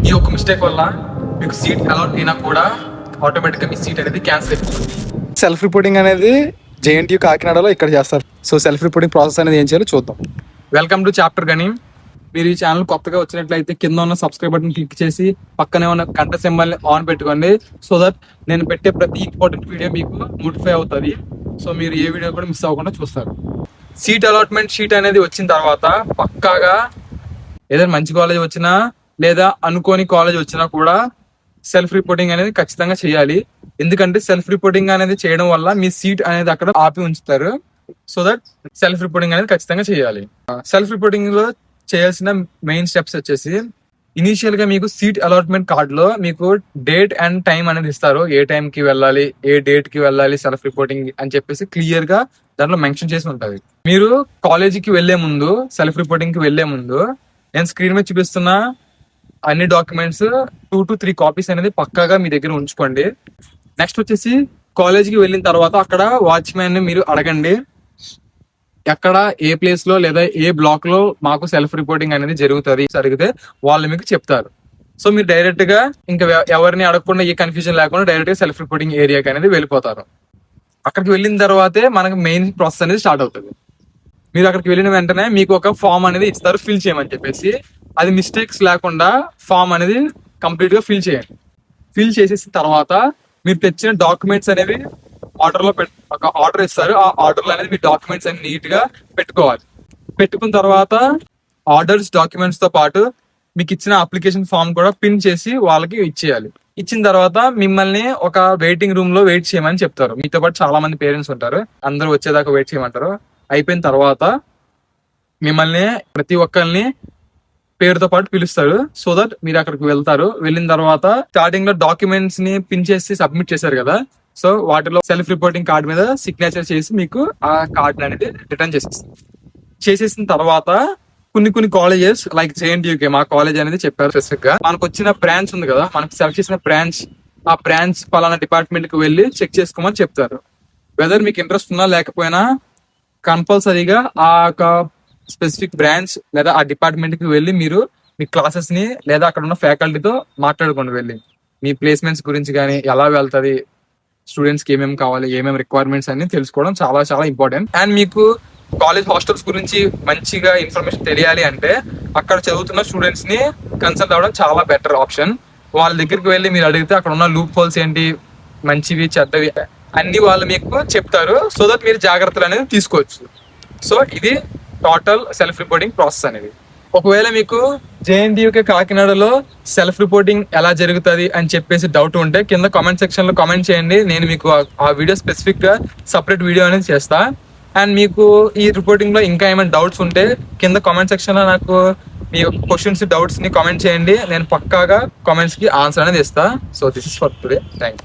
ఈ ఒక్క మిస్టేక్ వల్ల మీకు సీట్ అలాట్ అయినా కూడా ఆటోమేటిక్గా మీ సీట్ అనేది క్యాన్సిల్ అయిపోతుంది. సెల్ఫ్ రిపోర్టింగ్ అనేది జేఎన్టీయూ కాకినాడలో ఇక్కడ చేస్తారు. సో సెల్ఫ్ రిపోర్టింగ్ ప్రాసెస్ అనేది ఏం చేయాలో చూద్దాం. వెల్కమ్ టు చాప్టర్ గని. మీరు ఈ ఛానల్ కొత్తగా వచ్చినట్లయితే కింద ఉన్న సబ్స్క్రైబ్ బటన్ క్లిక్ చేసి పక్కనే ఉన్న గంట సింబల్ ఆన్ పెట్టుకోండి. సో దట్ నేను పెట్టే ప్రతి ఇంపార్టెంట్ వీడియో మీకు నోటిఫై అవుతుంది. సో మీరు ఏ వీడియో కూడా మిస్ అవ్వకుండా చూస్తారు. సీట్ అలాట్మెంట్ షీట్ అనేది వచ్చిన తర్వాత పక్కాగా ఏదైనా మంచి కాలేజ్ వచ్చినా లేదా అనుకోని కాలేజ్ వచ్చినా కూడా సెల్ఫ్ రిపోర్టింగ్ అనేది ఖచ్చితంగా చేయాలి. ఎందుకంటే సెల్ఫ్ రిపోర్టింగ్ అనేది చేయడం వల్ల మీ సీట్ అనేది అక్కడ ఆపి ఉంచుతారు. సో దట్ సెల్ఫ్ రిపోర్టింగ్ అనేది ఖచ్చితంగా చేయాలి. సెల్ఫ్ రిపోర్టింగ్ లో చేయాల్సిన మెయిన్ స్టెప్స్ వచ్చేసి, ఇనీషియల్ గా మీకు సీట్ అలాట్మెంట్ కార్డ్ లో మీకు డేట్ అండ్ టైం అనేది ఇస్తారు. ఏ టైం కి వెళ్ళాలి, ఏ డేట్ కి వెళ్ళాలి సెల్ఫ్ రిపోర్టింగ్ అని చెప్పేసి క్లియర్ గా దాంట్లో మెన్షన్ చేసి ఉంటుంది. మీరు కాలేజీకి వెళ్లే ముందు, సెల్ఫ్ రిపోర్టింగ్ కి వెళ్లే ముందు నేను స్క్రీన్ మీద చూపిస్తున్న అన్ని డాక్యుమెంట్స్ 2 to 3 కాపీస్ అనేది పక్కాగా మీ దగ్గర ఉంచుకోండి. నెక్స్ట్ వచ్చేసి కాలేజీకి వెళ్ళిన తర్వాత అక్కడ వాచ్మెన్ ని మీరు అడగండి, ఎక్కడ ఏ ప్లేస్ లో లేదా ఏ బ్లాక్ లో మాకు సెల్ఫ్ రిపోర్టింగ్ అనేది జరుగుతుంది. జరిగితే వాళ్ళు మీకు చెప్తారు. సో మీరు డైరెక్ట్ గా ఇంకా ఎవరిని అడగకుండా, ఏ కన్ఫ్యూజన్ లేకుండా డైరెక్ట్ గా సెల్ఫ్ రిపోర్టింగ్ ఏరియాకి అనేది వెళ్ళిపోతారు. అక్కడికి వెళ్ళిన తర్వాతే మనకు మెయిన్ ప్రాసెస్ అనేది స్టార్ట్ అవుతుంది. మీరు అక్కడికి వెళ్ళిన వెంటనే మీకు ఒక ఫామ్ అనేది ఇస్తారు ఫిల్ చేయమని చెప్పేసి. అది మిస్టేక్స్ లేకుండా ఫామ్ అనేది కంప్లీట్ గా ఫిల్ చేయండి. ఫిల్ చేసేసిన తర్వాత మీరు తెచ్చిన డాక్యుమెంట్స్ అనేవి ఆర్డర్ లో ఒక ఆర్డర్ ఇస్తారు. ఆ ఆర్డర్ లో అనేది మీ డాక్యుమెంట్స్ అన్ని నీట్ గా పెట్టుకోవాలి. పెట్టుకున్న తర్వాత ఆర్డర్స్ డాక్యుమెంట్స్ తో పాటు మీకు ఇచ్చిన అప్లికేషన్ ఫామ్ కూడా పిన్ చేసి వాళ్ళకి ఇచ్చేయాలి. ఇచ్చిన తర్వాత మిమ్మల్ని ఒక వెయిటింగ్ రూమ్ లో వెయిట్ చేయమని చెప్తారు. మీతో పాటు చాలా మంది పేరెంట్స్ ఉంటారు, అందరూ వచ్చేదాకా వెయిట్ చేయమంటారు. అయిపోయిన తర్వాత మిమ్మల్ని ప్రతి ఒక్కరిని పేరుతో పాటు పిలుస్తారు. సో దట్ మీరు అక్కడికి వెళ్తారు. వెళ్ళిన తర్వాత స్టార్టింగ్ లో డాక్యుమెంట్స్ ని పిన్ చేసి సబ్మిట్ చేశారు కదా, సో వాటిలో సెల్ఫ్ రిపోర్టింగ్ కార్డ్ మీద సిగ్నేచర్ చేసి మీకు ఆ కార్డ్ అనేది రిటర్న్ చేసేసిన తర్వాత కొన్ని కాలేజెస్ లైక్ జేఎన్టీయూకే మా కాలేజ్ అనేది చెప్పారు స్పెసిఫిక్ గా. మనకు వచ్చిన బ్రాంచ్ ఉంది కదా, మనకు సెలెక్ట్ చేసిన బ్రాంచ్, ఆ బ్రాంచ్ పలానా డిపార్ట్మెంట్ కి వెళ్ళి చెక్ చేసుకోమని చెప్తారు. వెదర్ మీకు ఇంట్రెస్ట్ ఉన్నా లేకపోయినా కంపల్సరీగా ఆ యొక్క స్పెసిఫిక్ బ్రాంచ్ లేదా ఆ డిపార్ట్మెంట్ కి వెళ్ళి మీరు మీ క్లాసెస్ ని లేదా అక్కడ ఉన్న ఫ్యాకల్టీతో మాట్లాడుకోండి. వెళ్ళి మీ ప్లేస్మెంట్స్ గురించి కానీ, ఎలా వెళ్తుంది, స్టూడెంట్స్ కి ఏమేమి కావాలి, ఏమేమి రిక్వైర్మెంట్స్ అన్ని తెలుసుకోవడం చాలా చాలా ఇంపార్టెంట్. అండ్ మీకు కాలేజ్ హాస్టల్స్ గురించి మంచిగా ఇన్ఫర్మేషన్ తెలియాలి అంటే అక్కడ చదువుతున్న స్టూడెంట్స్ ని కన్సల్ట్ అవ్వడం చాలా బెటర్ ఆప్షన్. వాళ్ళ దగ్గరికి వెళ్ళి మీరు అడిగితే అక్కడ ఉన్న లూప్ హోల్స్ ఏంటి, మంచివి చెడ్డవి అన్ని వాళ్ళు మీకు చెప్తారు. సో దట్ మీరు జాగ్రత్తలు అనేది తీసుకోవచ్చు. సో ఇది టోటల్ సెల్ఫ్ రిపోర్టింగ్ ప్రాసెస్ అనేది. ఒకవేళ మీకు జేఎన్టీయూకే కాకినాడలో సెల్ఫ్ రిపోర్టింగ్ ఎలా జరుగుతుంది అని చెప్పేసి డౌట్ ఉంటే కింద కామెంట్ సెక్షన్ లో కామెంట్ చేయండి. నేను మీకు ఆ వీడియో స్పెసిఫిక్ గా సపరేట్ వీడియో అనేది చేస్తా. అండ్ మీకు ఈ రిపోర్టింగ్ లో ఇంకా ఏమైనా డౌట్స్ ఉంటే కింద కామెంట్ సెక్షన్ లో నాకు మీ క్వశ్చన్స్, డౌట్స్ ని కామెంట్ చేయండి. నేను పక్కాగా కామెంట్స్ కి ఆన్సర్ అనేది ఇస్తా. So this is for today. Thank you.